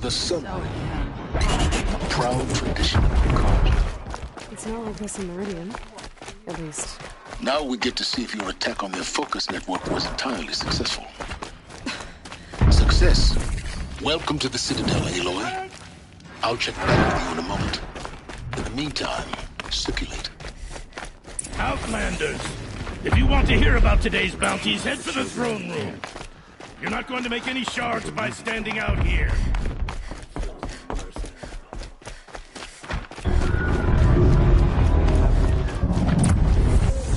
The sun. So again. A proud tradition of Wakanda. It's not like this in Meridian. At least. Now we get to see if your attack on their focus network was entirely successful. Success. Welcome to the Citadel, Aloy. I'll check back with you in a moment. In the meantime, circulate. Outlanders! If you want to hear about today's bounties, head for the throne room. You're not going to make any shards by standing out here.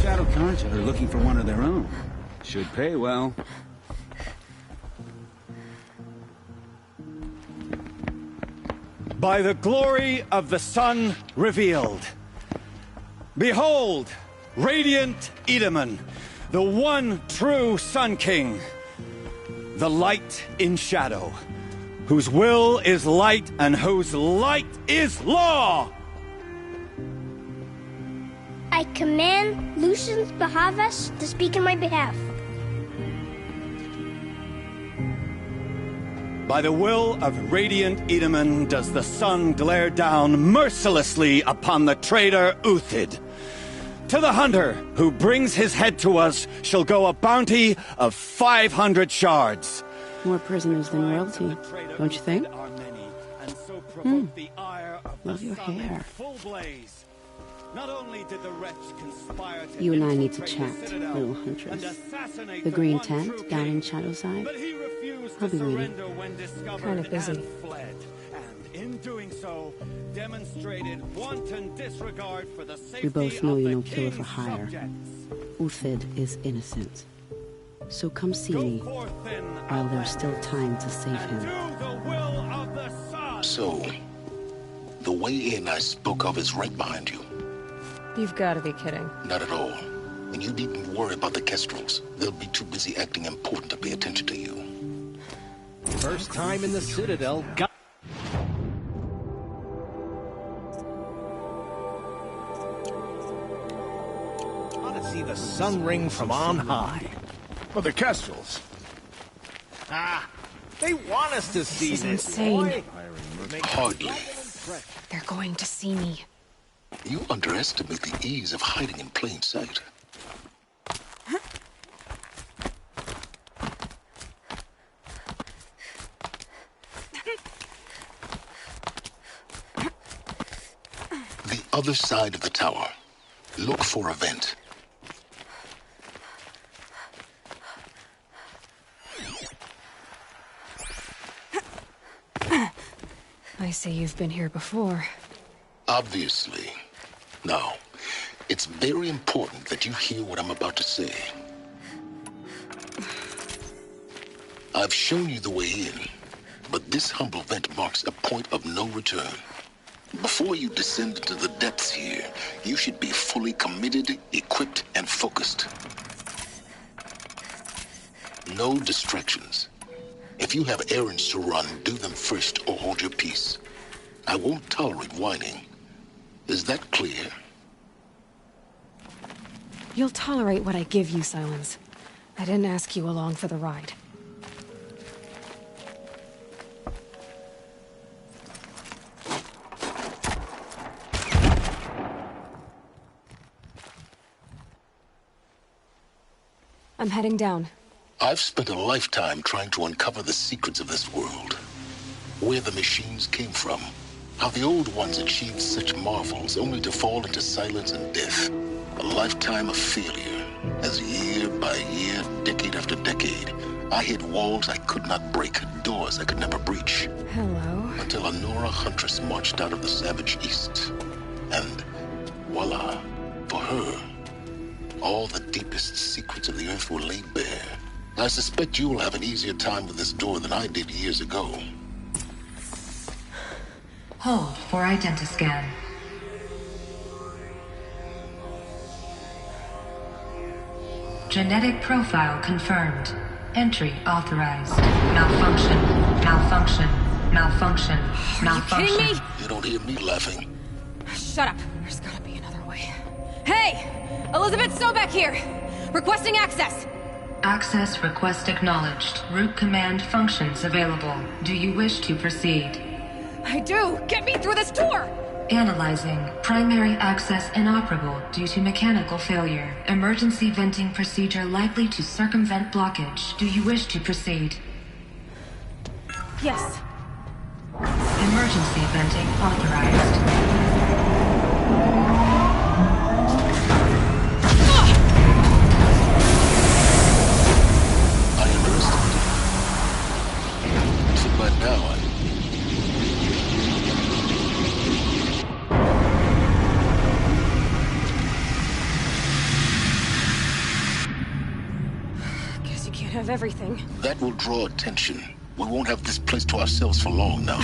Shadow Concha are looking for one of their own. Should pay well. By the glory of the sun revealed. Behold, radiant Edaman, the one true Sun King. The light in shadow, whose will is light and whose light is law! I command Lucius Bahavas to speak in my behalf. By the will of radiant Edaman does the sun glare down mercilessly upon the traitor Uthid. To the hunter who brings his head to us shall go a bounty of 500 shards. More prisoners than royalty, don't you think? Love your hair. Not only did the wretch conspire to You and I need to chat, little huntress. The green tent down in Shadowside. I'll be waiting. Kind of busy. And in doing so, demonstrated wanton disregard for the safety We both know of you're the no killer for king's hire. subjects. Uthid is innocent. So come see me while there's still time to save him. Do the will of the sun. So, the way in I spoke of is right behind you. You've got to be kidding. Not at all. And you needn't worry about the Kestrels. They'll be too busy acting important to pay attention to you. First time in the Citadel. Want to see the sun ring from on high. For the Kestrels. Ah, they want us to see This is this. insane. Boy. Hardly. They're going to see me. You underestimate the ease of hiding in plain sight. The other side of the tower. Look for a vent. I see you've been here before. Obviously. Now, it's very important that you hear what I'm about to say. I've shown you the way in, but this humble vent marks a point of no return. Before you descend into the depths here, you should be fully committed, equipped, and focused. No distractions. If you have errands to run, do them first or hold your peace. I won't tolerate whining. Is that clear? You'll tolerate what I give you, Silence. I didn't ask you along for the ride. I'm heading down. I've spent a lifetime trying to uncover the secrets of this world. Where the machines came from. How the old ones achieved such marvels only to fall into silence and death. A lifetime of failure. As year by year, decade after decade, I hit walls I could not break, doors I could never breach. Hello. Until a Nora huntress marched out of the savage east. And voila, for her, all the deepest secrets of the earth were laid bare. I suspect you will have an easier time with this door than I did years ago. Hold for identiscan. Genetic profile confirmed. Entry authorized. Malfunction. Malfunction. Malfunction. Malfunction. Are you kidding me? You don't hear me laughing. Shut up. There's gotta be another way. Hey! Elizabeth Sobek here! Requesting access! Access request acknowledged. Root command functions available. Do you wish to proceed? I do! Get me through this door! Analyzing. Primary access inoperable due to mechanical failure. Emergency venting procedure likely to circumvent blockage. Do you wish to proceed? Yes. Emergency venting authorized. I underestimated. So by now, Guess you can't have everything. that will draw attention. We won't have this place to ourselves for long now.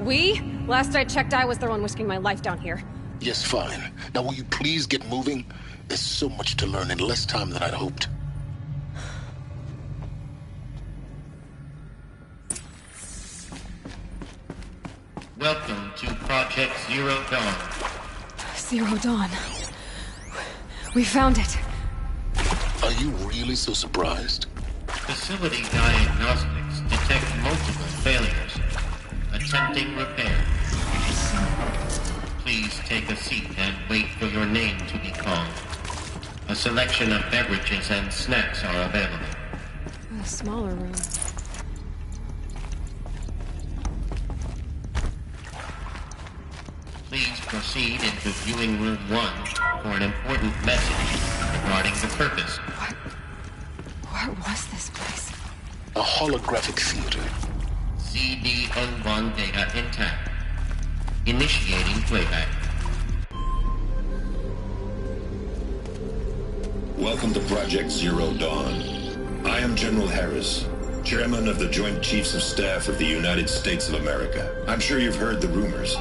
We? Last I checked, I was the one risking my life down here. Yes, fine. Now will you please get moving? There's so much to learn in less time than I'd hoped. Welcome to Project Zero Dawn. Zero Dawn. We found it. Are you really so surprised? Facility diagnostics detect multiple failures. Attempting repair. Please take a seat and wait for your name to be called. A selection of beverages and snacks are available. A smaller room. Please proceed into viewing room 1 for an important message regarding the purpose. What was this place? A holographic theater. CD01 data intact. Initiating playback. Welcome to Project Zero Dawn. I am General Harris, Chairman of the Joint Chiefs of Staff of the United States of America. I'm sure you've heard the rumors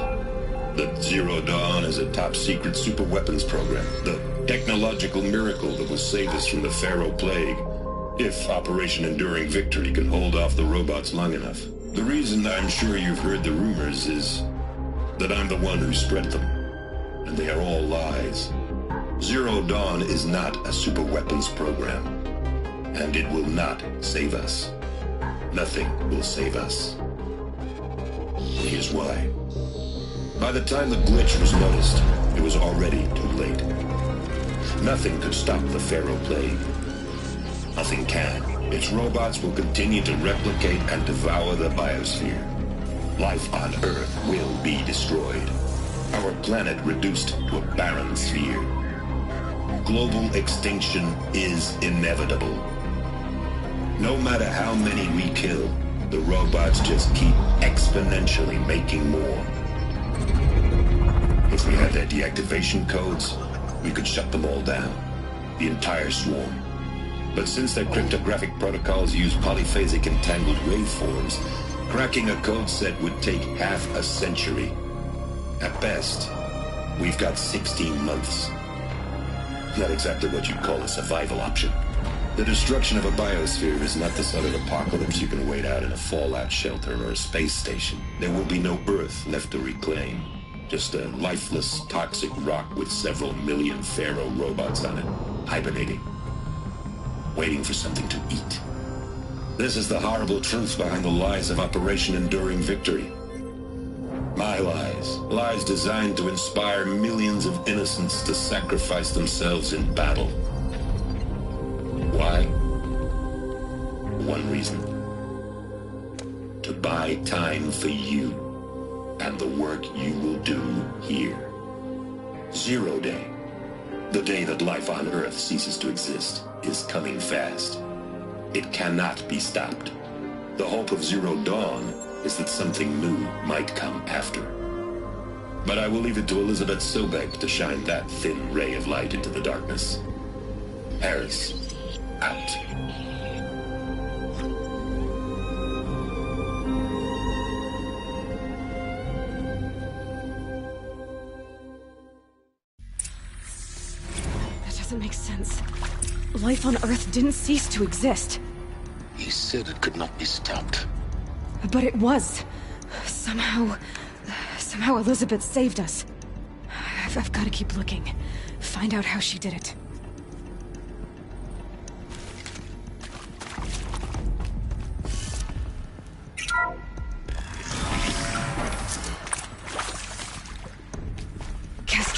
that Zero Dawn is a top-secret super-weapons program, the technological miracle that will save us from the Pharaoh Plague, if Operation Enduring Victory can hold off the robots long enough. The reason I'm sure you've heard the rumors is that I'm the one who spread them, and they are all lies. Zero Dawn is not a super-weapons program, and it will not save us. Nothing will save us. Here's why. By the time the glitch was noticed, it was already too late. Nothing could stop the Pharaoh Plague. Nothing can. Its robots will continue to replicate and devour the biosphere. Life on Earth will be destroyed. Our planet reduced to a barren sphere. Global extinction is inevitable. No matter how many we kill, the robots just keep exponentially making more. If we had their deactivation codes, we could shut them all down. The entire swarm. But since their cryptographic protocols use polyphasic entangled waveforms, cracking a code set would take half a century. At best, we've got 16 months. Not exactly what you'd call a survival option. The destruction of a biosphere is not the sort of apocalypse you can wait out in a fallout shelter or a space station. There will be no Earth left to reclaim. Just a lifeless, toxic rock with several million Pharaoh robots on it, hibernating, waiting for something to eat. This is the horrible truth behind the lies of Operation Enduring Victory. My lies. Lies designed to inspire millions of innocents to sacrifice themselves in battle. Why? One reason. To buy time for you and the work you will do here. Zero Day, the day that life on Earth ceases to exist, is coming fast. It cannot be stopped. The hope of Zero Dawn is that something new might come after. But I will leave it to Elizabeth Sobek to shine that thin ray of light into the darkness. Harris, out. Doesn't make sense. Life on Earth didn't cease to exist. He said it could not be stopped. But it was. Somehow Elizabeth saved us. I've got to keep looking. Find out how she did it.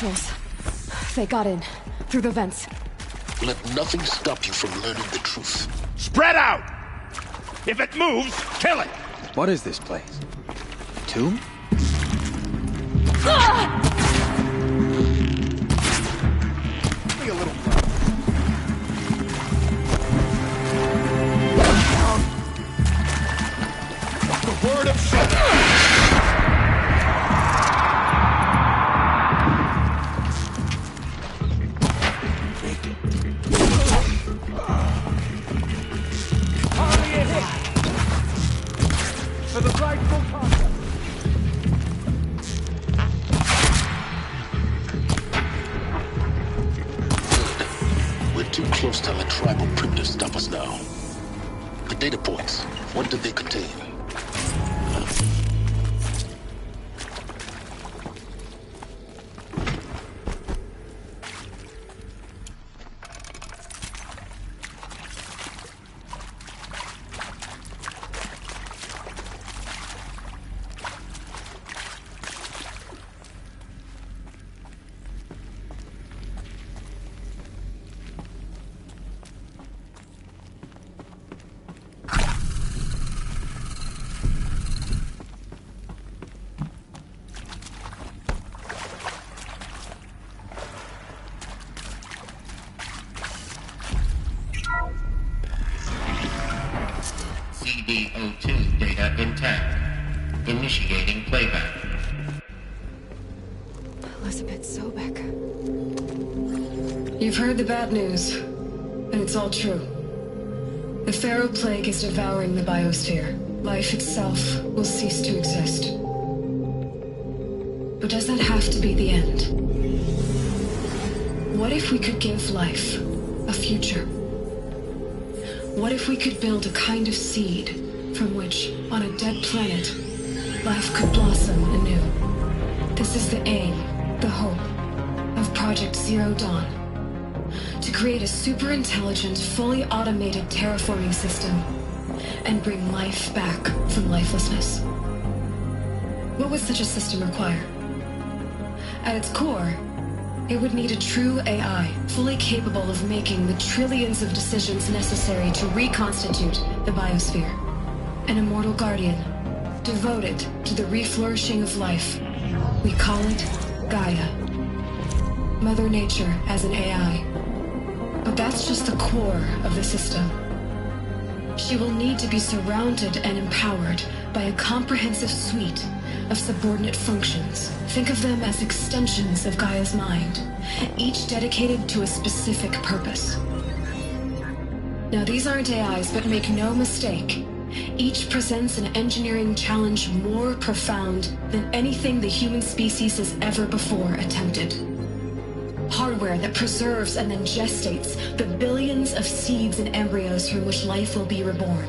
Nostrils. They got in. Through the vents. Let nothing stop you from learning the truth. Spread out! If it moves, kill it! What is this place? A tomb? Be a little the word of Shadow! For the rightful concept. We're too close to let tribal primitives stop us now. The data points, what did they contain? CD02 data intact. Initiating playback. Elizabeth Sobek. You've heard the bad news, and it's all true. The Pharaoh Plague is devouring the biosphere. Life itself will cease to exist. But does that have to be the end? What if we could give life a future? What if we could build a kind of seed from which, on a dead planet, life could blossom anew? This is the aim, the hope, of Project Zero Dawn. To create a super-intelligent, fully automated terraforming system and bring life back from lifelessness. What would such a system require? At its core, it would need a true AI, fully capable of making the trillions of decisions necessary to reconstitute the biosphere. An immortal guardian, devoted to the reflourishing of life. We call it Gaia. Mother Nature as an AI. But that's just the core of the system. She will need to be surrounded and empowered by a comprehensive suite of subordinate functions. Think of them as extensions of Gaia's mind, each dedicated to a specific purpose. Now, these aren't AIs, but make no mistake, each presents an engineering challenge more profound than anything the human species has ever before attempted. Hardware that preserves and then gestates the billions of seeds and embryos from which life will be reborn.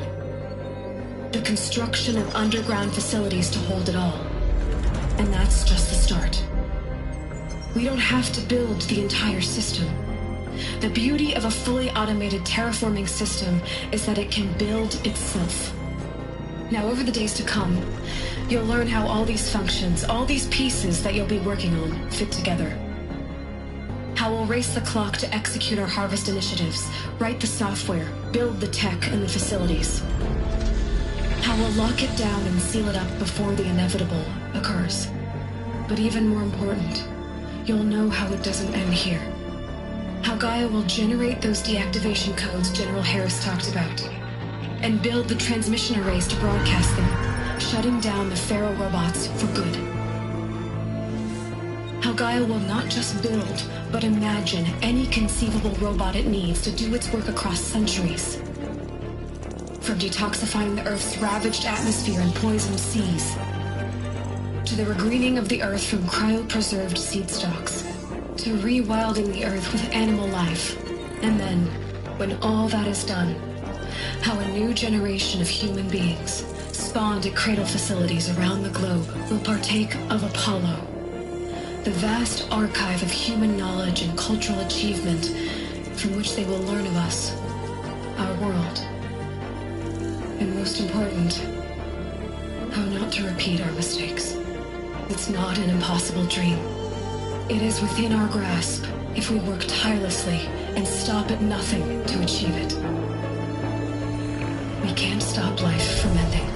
The construction of underground facilities to hold it all. And that's just the start. We don't have to build the entire system. The beauty of a fully automated terraforming system is that it can build itself. Now, over the days to come, you'll learn how all these functions, all these pieces that you'll be working on, fit together. How we'll race the clock to execute our harvest initiatives, write the software, build the tech and the facilities. How we'll lock it down and seal it up before the inevitable occurs. But even more important, you'll know how it doesn't end here. How Gaia will generate those deactivation codes General Harris talked about, and build the transmission arrays to broadcast them, shutting down the Pharaoh robots for good. How Gaia will not just build, but imagine any conceivable robot it needs to do its work across centuries. From detoxifying the Earth's ravaged atmosphere and poisoned seas, to the regreening of the Earth from cryopreserved seed stocks, to rewilding the Earth with animal life. And then, when all that is done, how a new generation of human beings, spawned at cradle facilities around the globe, will partake of Apollo, the vast archive of human knowledge and cultural achievement from which they will learn of us, our world. And most important, how not to repeat our mistakes. It's not an impossible dream. It is within our grasp if we work tirelessly and stop at nothing to achieve it. We can't stop life from ending.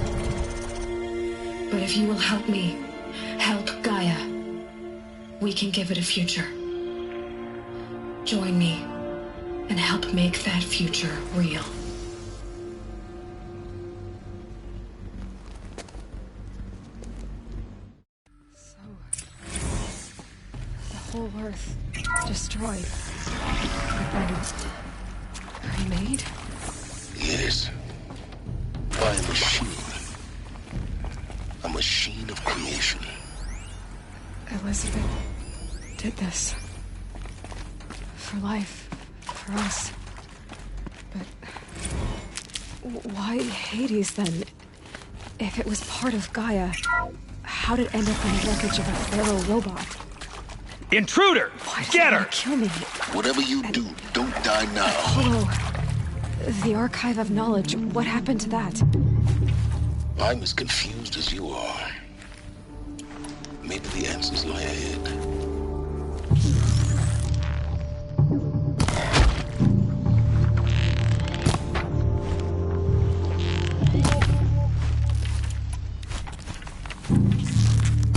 But if you will help me, help Gaia, we can give it a future. Join me and help make that future real. So, the whole Earth destroyed, but then remade? Yes. By a machine. A machine of creation. Elizabeth did this. For life. For us. But why Hades then? If it was part of Gaia, how did it end up in the wreckage of a Pharaoh robot? Intruder! Get her! Kill me. Whatever you do, don't die now. Hello. The Archive of Knowledge, what happened to that? I'm as confused as you are. Maybe the answers lie ahead.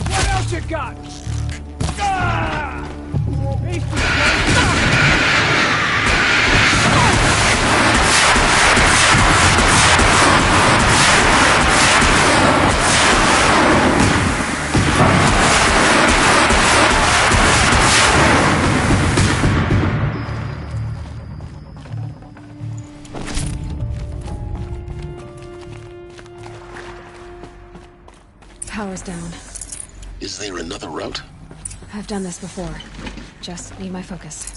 What else you got? Ah! Power's down. Is there another route? I've done this before. Just need my focus.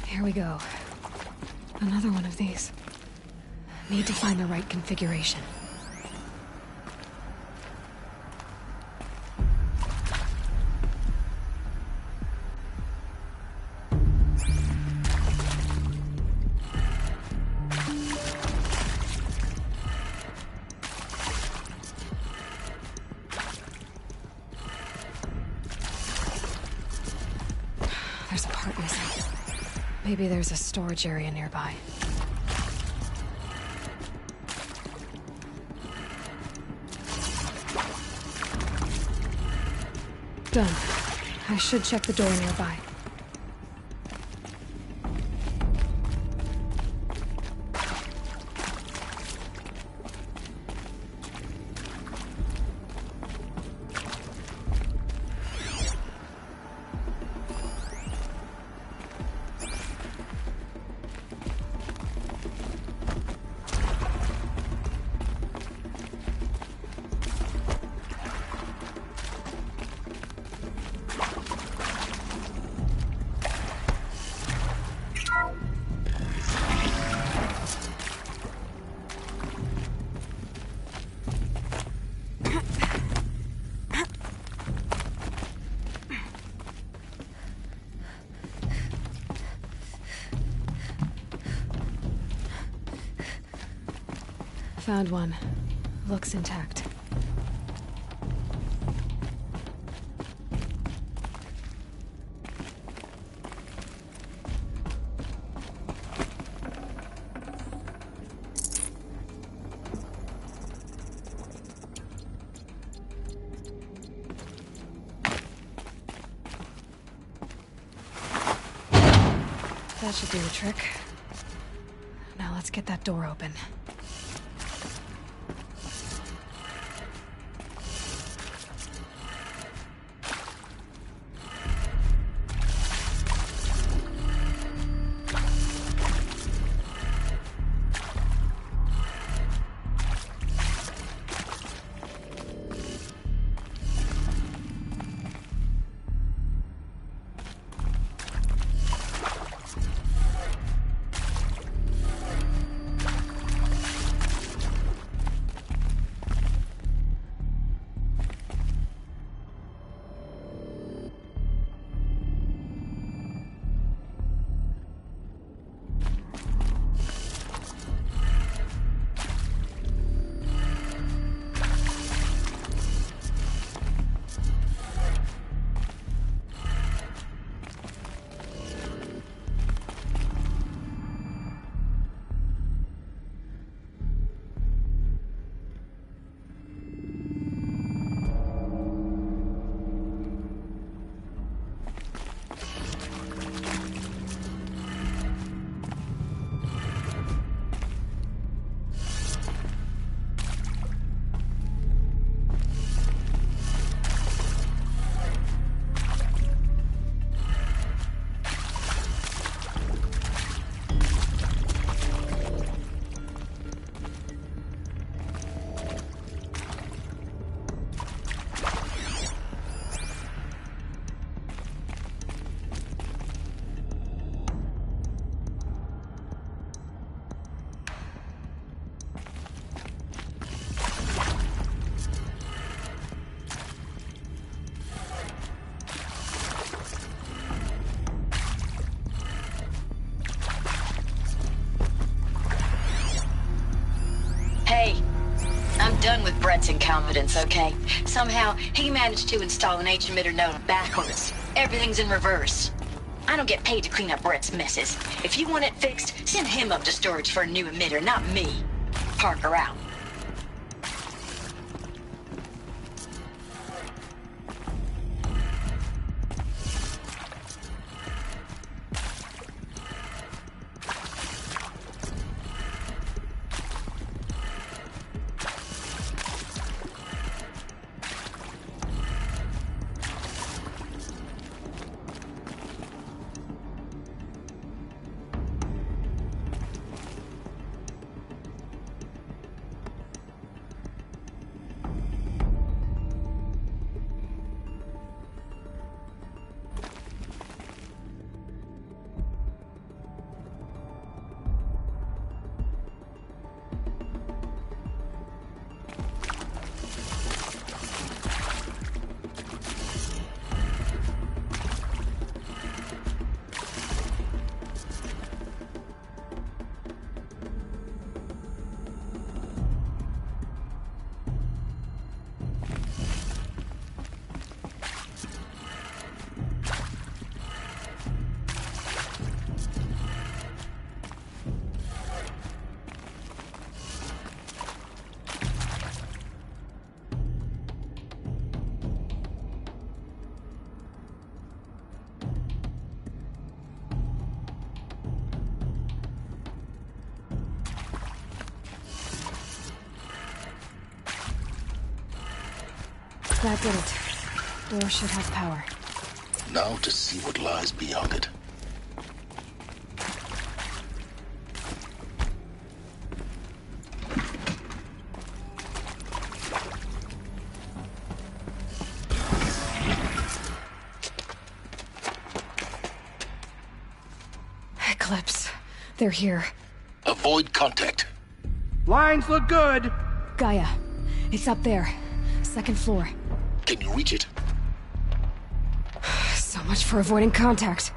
Here we go. Another one of these. Need to find the right configuration. There's a part missing. Maybe there's a storage area nearby. Done. I should check the door nearby. Found one. Looks intact. That should do the trick. Now let's get that door open. done with Brett's incompetence, okay? Somehow, he managed to install an H-emitter node backwards. Everything's in reverse. I don't get paid to clean up Brett's messes. If you want it fixed, send him up to storage for a new emitter, not me. Parker out. That did it. Door should have power. Now to see what lies beyond it. Eclipse. They're here. Avoid contact. Lines look good. Gaia. It's up there. Second floor. Can you reach it? So much for avoiding contact.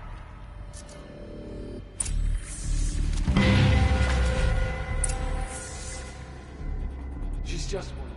She's just one.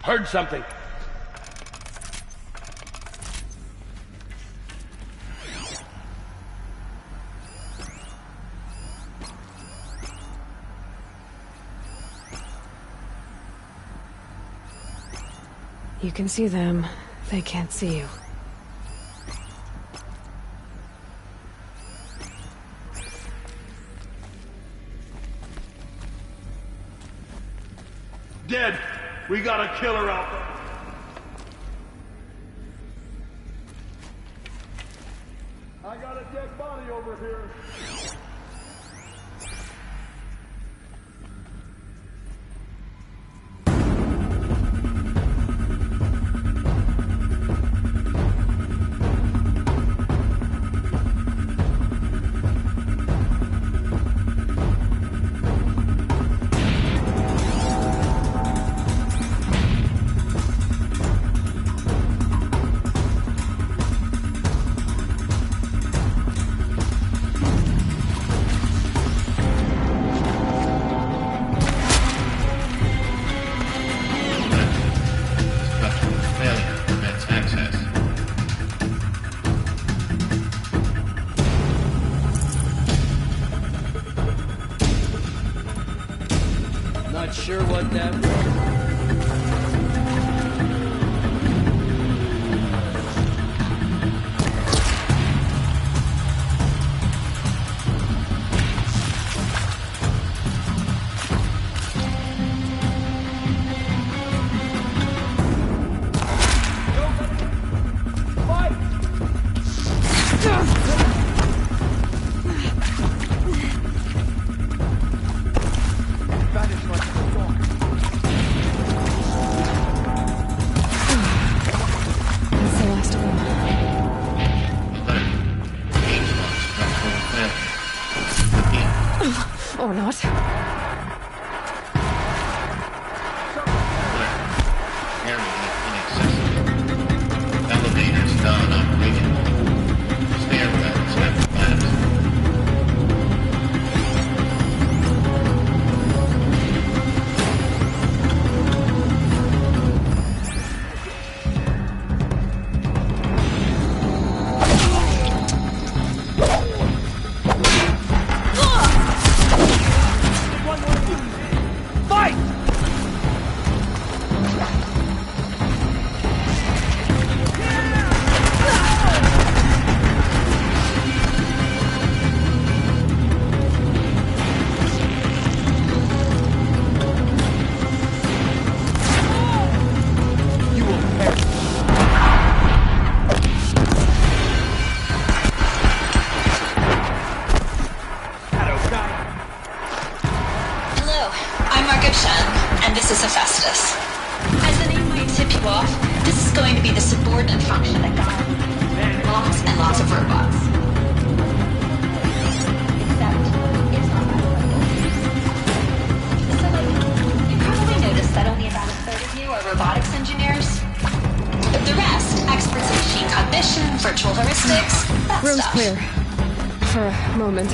Heard something. You can see them. They can't see you. Dead. We got a killer out there. I got a dead body over here. them. Or not. Area inaccessible. Elevators non-operational. Stairwells have collapsed.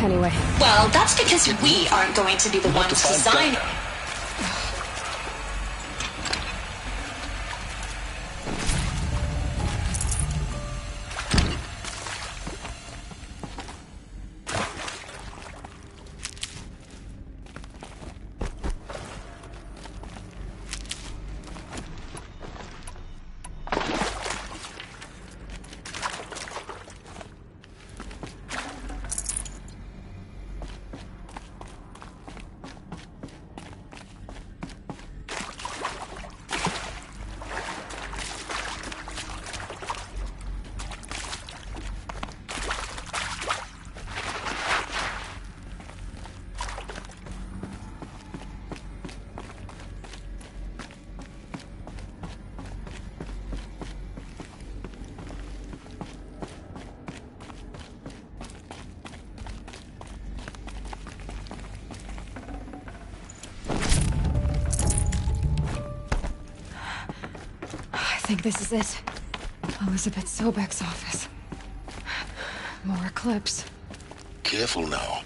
Anyway. Well, that's because we aren't going to be the ones designing. I think this is it. Elizabeth Sobek's office. More clips. Careful now.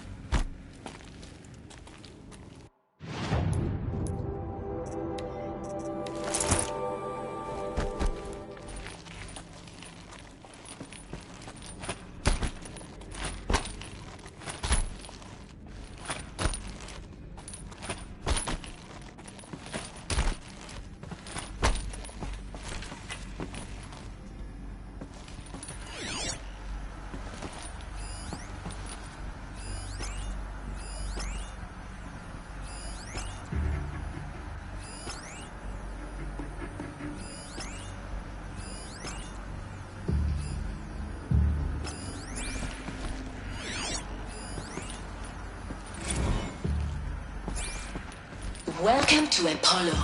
Welcome to Apollo,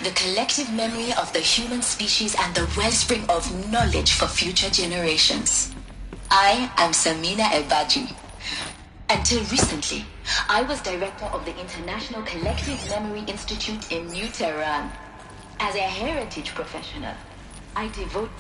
the collective memory of the human species and the wellspring of knowledge for future generations. I am Samina Ebaji. Until recently, I was director of the International Collective Memory Institute in New Tehran. As a heritage professional, I devote...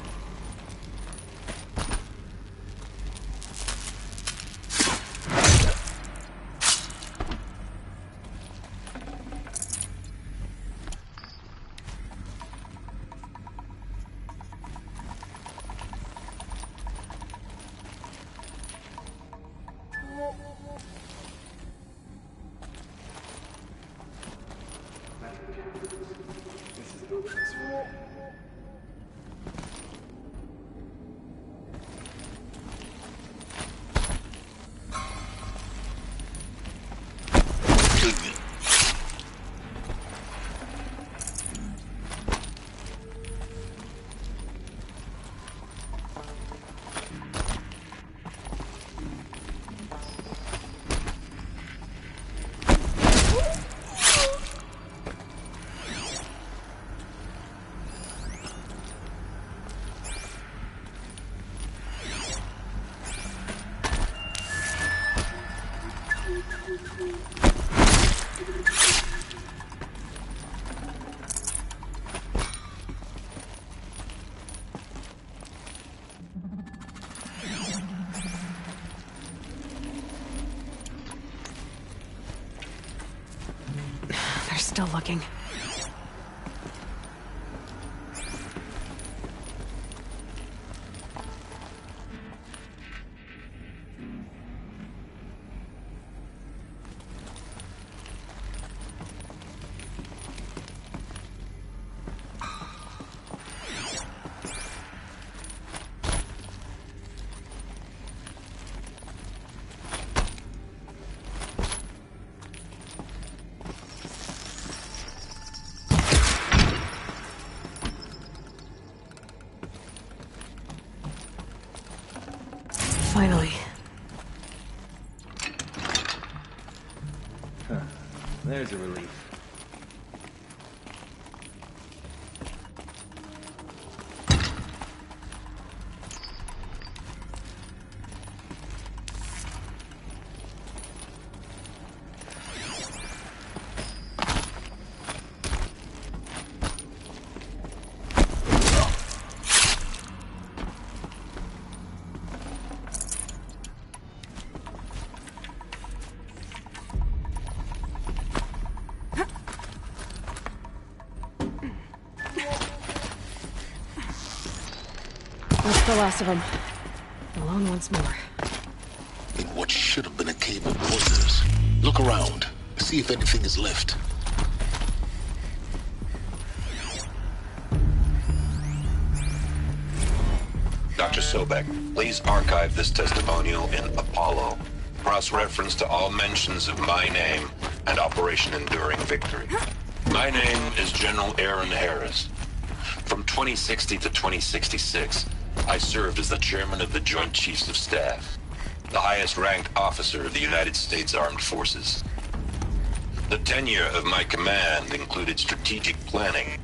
still looking. Finally. Huh. There's a relief. That's the last of them. Alone once more. In what should have been a cave of wonders. Look around. See if anything is left. Dr. Sobek, please archive this testimonial in Apollo. Cross-reference to all mentions of my name and Operation Enduring Victory. My name is General Aaron Harris. From 2060 to 2066, I served as the chairman of the Joint Chiefs of Staff, the highest-ranked officer of the United States Armed Forces. The tenure of my command included strategic planning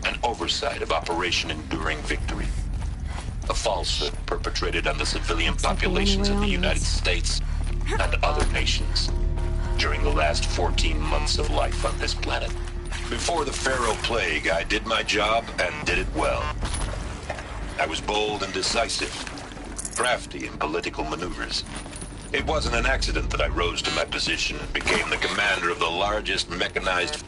and oversight of Operation Enduring Victory, a falsehood perpetrated on the civilian populations of the United States and other nations during the last 14 months of life on this planet. Before the Pharaoh Plague, I did my job and did it well. I was bold and decisive, crafty in political maneuvers. It wasn't an accident that I rose to my position and became the commander of the largest mechanized...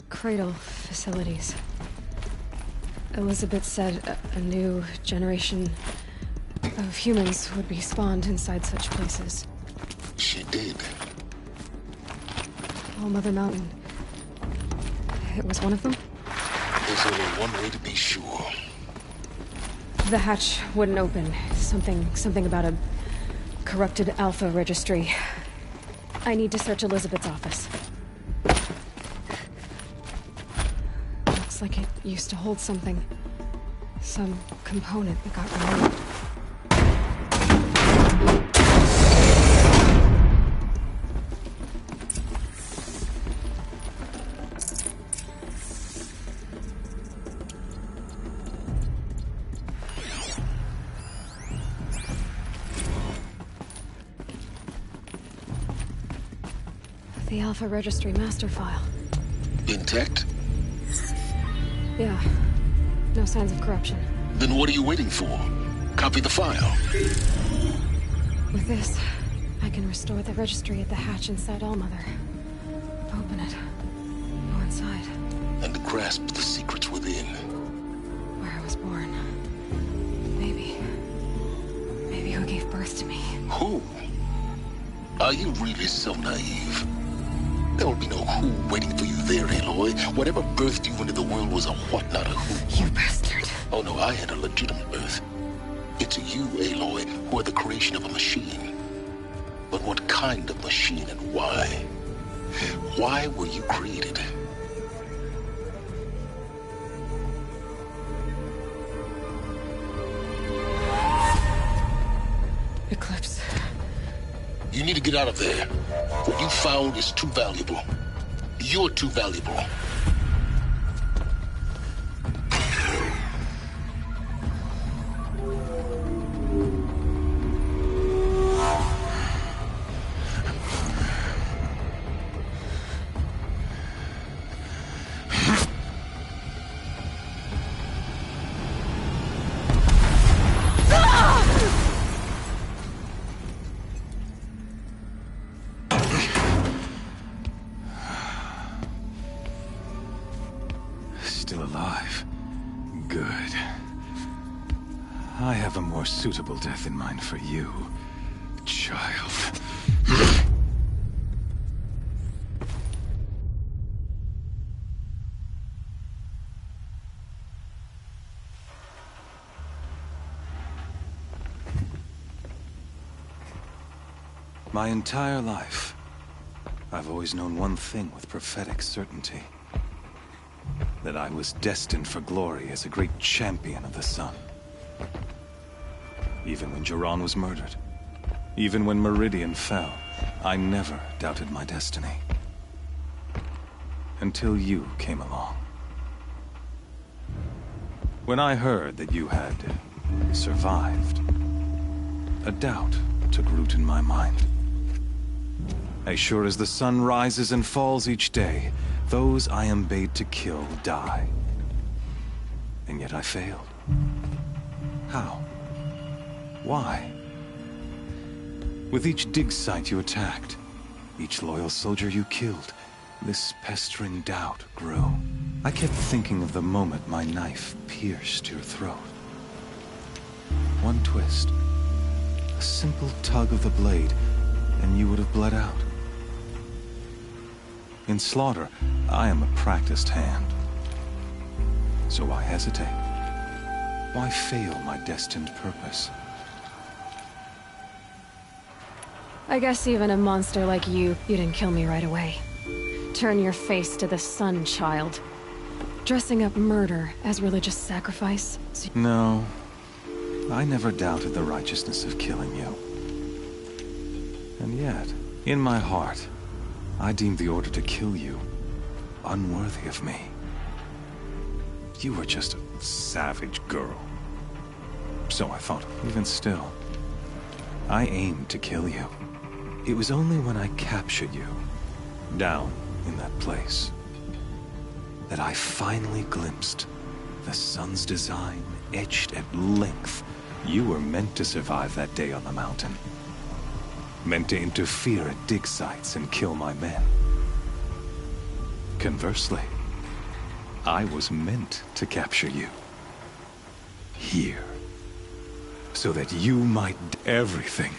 Cradle facilities. Elizabeth said a new generation of humans would be spawned inside such places. She did. All Mother Mountain. It was one of them? There's only one way to be sure. The hatch wouldn't open. Something about a corrupted Alpha registry. I need to search Elizabeth's office. Looks like it used to hold something. Some component that got removed. The Alpha Registry master file. Intact? Yeah. No signs of corruption. Then what are you waiting for? Copy the file. With this, I can restore the registry at the hatch inside Allmother. Open it. Go inside. And grasp the secrets within. Where I was born. Maybe who gave birth to me. Who? Are you really so naive? There will be no who waiting for you there, Aloy. Whatever birthed you into the world was a what, not a who. You bastard. Oh no, I had a legitimate birth. It's you, Aloy, who are the creation of a machine. But what kind of machine and why? Why were you created? Eclipse. You need to get out of there. What you found is too valuable. You're too valuable. I have a more suitable death in mind for you, child. My entire life, I've always known one thing with prophetic certainty. That I was destined for glory as a great champion of the sun. Even when Jiran was murdered, even when Meridian fell, I never doubted my destiny. Until you came along. When I heard that you had survived, a doubt took root in my mind. As sure as the sun rises and falls each day, those I am bade to kill die. And yet I failed. How? Why? With each dig site you attacked, each loyal soldier you killed, this pestering doubt grew. I kept thinking of the moment my knife pierced your throat. One twist, a simple tug of the blade, and you would have bled out. In slaughter, I am a practiced hand. So why hesitate? Why fail my destined purpose? I guess even a monster like you didn't kill me right away. Turn your face to the sun, child. Dressing up murder as religious sacrifice. No. I never doubted the righteousness of killing you. And yet, in my heart, I deemed the order to kill you unworthy of me. You were just a savage girl. So I thought, even still, I aimed to kill you. It was only when I captured you, down in that place, that I finally glimpsed the sun's design etched at length. You were meant to survive that day on the mountain. Meant to interfere at dig sites and kill my men. Conversely, I was meant to capture you. Here. So that you might do everything.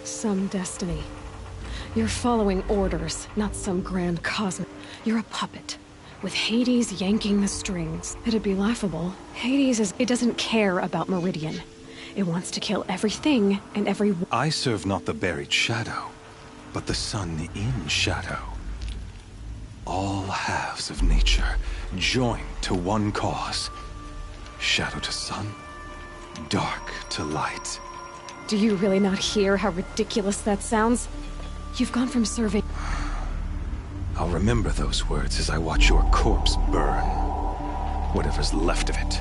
Some destiny. You're following orders, not some grand cosmic. You're a puppet. With Hades yanking the strings. It'd be laughable. It doesn't care about Meridian. It wants to kill everything and everyone. I serve not the buried shadow, but the sun in shadow. All halves of nature, joined to one cause. Shadow to sun, dark to light. Do you really not hear how ridiculous that sounds? You've gone from serving... I'll remember those words as I watch your corpse burn. Whatever's left of it.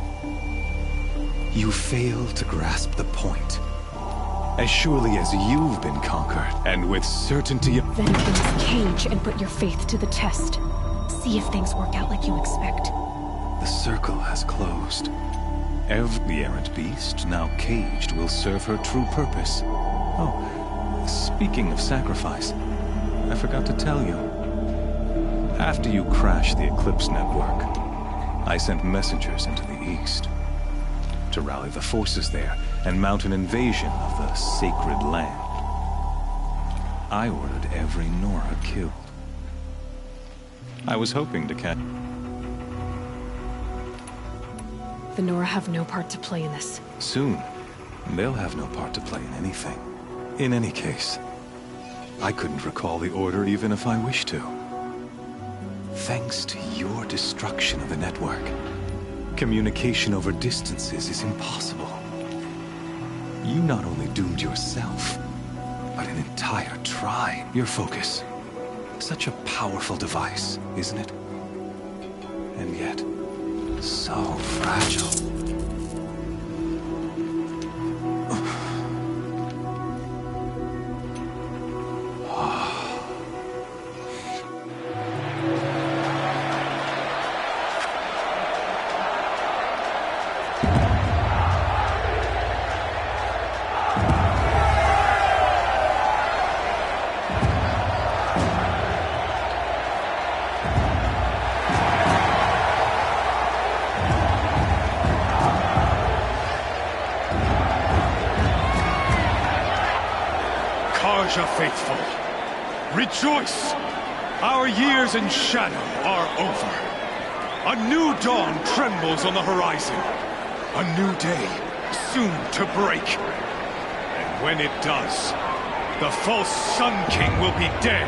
You fail to grasp the point. As surely as you've been conquered, and with certainty... Then things cage and put your faith to the test. See if things work out like you expect. The circle has closed. Every errant beast, now caged, will serve her true purpose. Oh, speaking of sacrifice, I forgot to tell you. After you crashed the Eclipse network, I sent messengers into the east to rally the forces there and mount an invasion of the sacred land. I ordered every Nora killed. I was hoping to catch... The Nora have no part to play in this. Soon, they'll have no part to play in anything. In any case, I couldn't recall the order even if I wished to. Thanks to your destruction of the network, communication over distances is impossible. You not only doomed yourself, but an entire tribe. Your focus. Such a powerful device, isn't it? And yet, so fragile. Raja faithful, rejoice! Our years in shadow are over. A new dawn trembles on the horizon. A new day soon to break. And when it does, the false Sun King will be dead,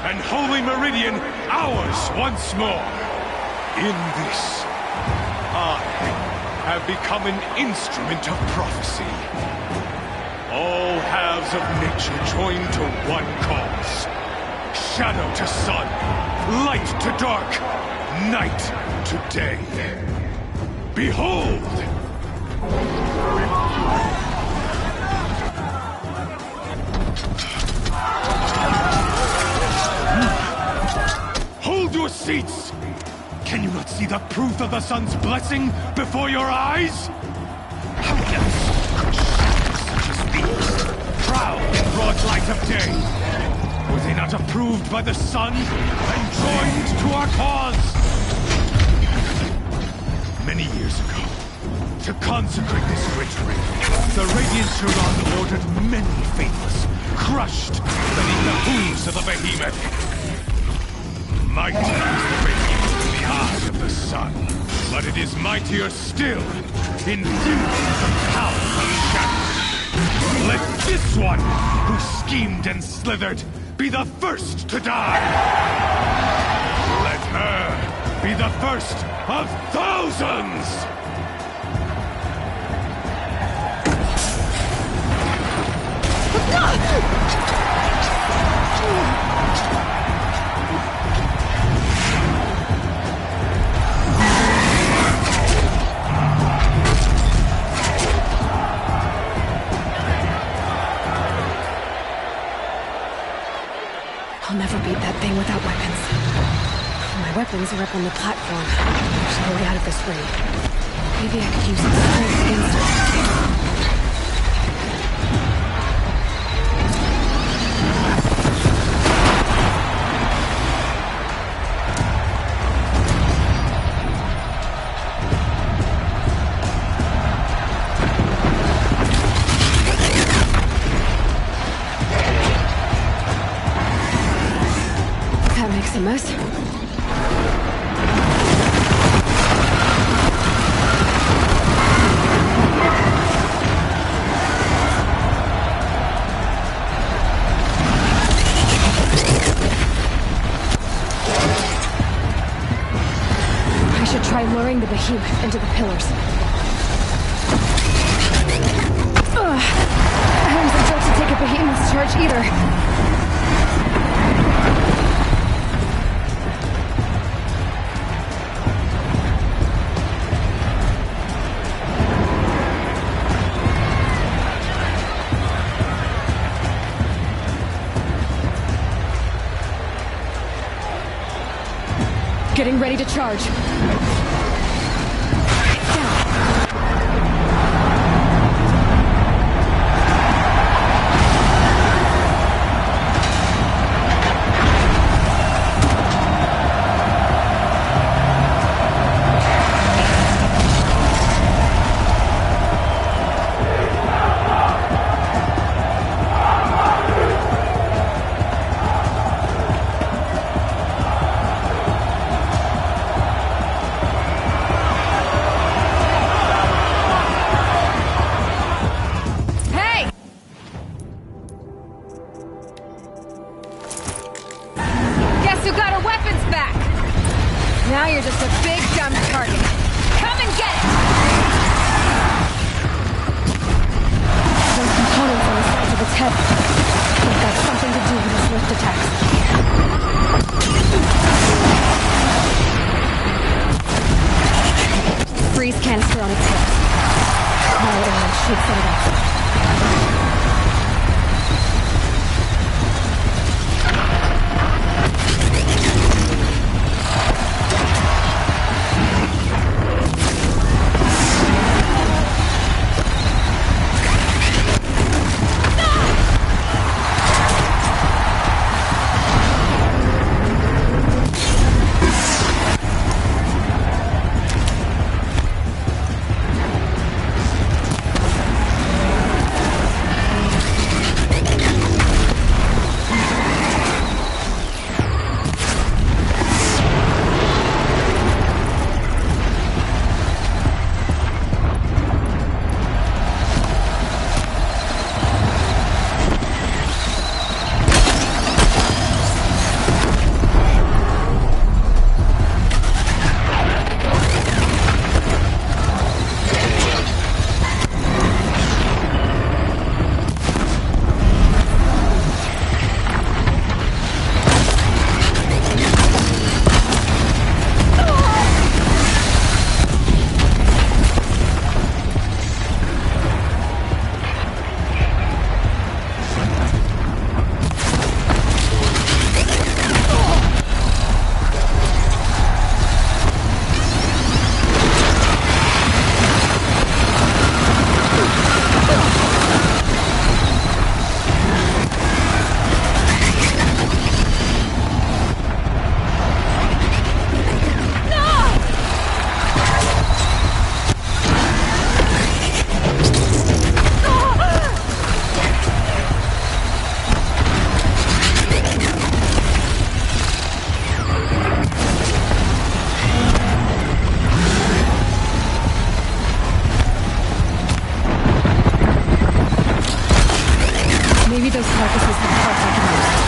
and Holy Meridian ours once more. In this, I have become an instrument of prophecy. All halves of nature join to one cause. Shadow to sun, light to dark, night to day. Behold! Hold your seats! Can you not see the proof of the sun's blessing before your eyes? How else could shadows such as these prowl in broad light of day? Were they not approved by the sun and joined to our cause? Many years ago, to consecrate this great ring, the Radiant Turan ordered many faithless, crushed beneath the hooves of the behemoth. Mighty is the behemoth in the eye of the sun, but it is mightier still, infused with the power of shadow. Let this one, who schemed and slithered, be the first to die! Let her be the first of thousands! I'll never beat that thing without weapons. My weapons are up on the platform. There's no way out of this ring. Maybe I could use its strength against it. A mess. I should try luring the behemoth into the pillars. I haven't built to take a behemoth's charge either. Getting ready to charge. Now you're just a big, dumb target. Come and get it! Those components on the sides of its head. They've got something to do with its lift attacks. Freeze canister on its hips. Small orange should set it off. Maybe those carcasses have parts I can use.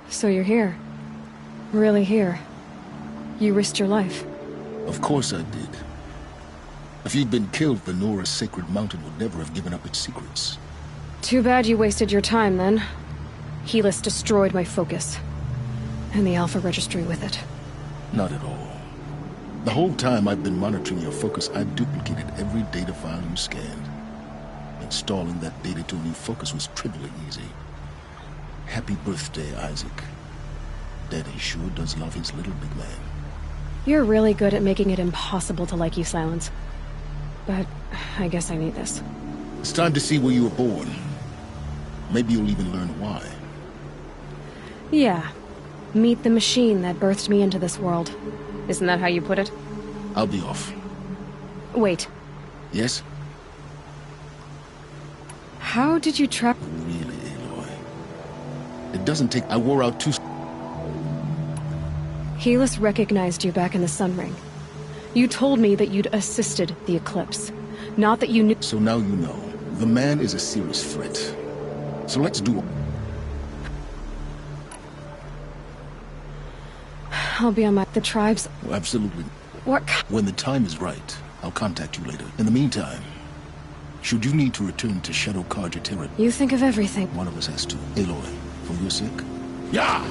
So you're here. Really here. You risked your life. Of course I did. If you'd been killed, the Nora's sacred mountain would never have given up its secrets. Too bad you wasted your time, then. Helis destroyed my focus. And the Alpha Registry with it. Not at all. The whole time I've been monitoring your focus, I've duplicated every data file you scanned. Installing that data to a new focus was trivially easy. Happy birthday, Isaac. Daddy sure does love his little big man. You're really good at making it impossible to like you, Silence. But I guess I need this. It's time to see where you were born. Maybe you'll even learn why. Yeah. Meet the machine that birthed me into this world. Isn't that how you put it? I'll be off. Wait. Yes? How did you trap... Really, Aloy? It doesn't take... I wore out 2... Helis recognized you back in the Sun Ring. You told me that you'd assisted the Eclipse. Not that you knew... So now you know. The man is a serious threat. So let's do it. I'll be on the tribes... Well, absolutely. What? When the time is right, I'll contact you later. In the meantime, should you need to return to Shadow Carja territory... You think of everything. One of us has to. Aloy, for your sake? Yeah!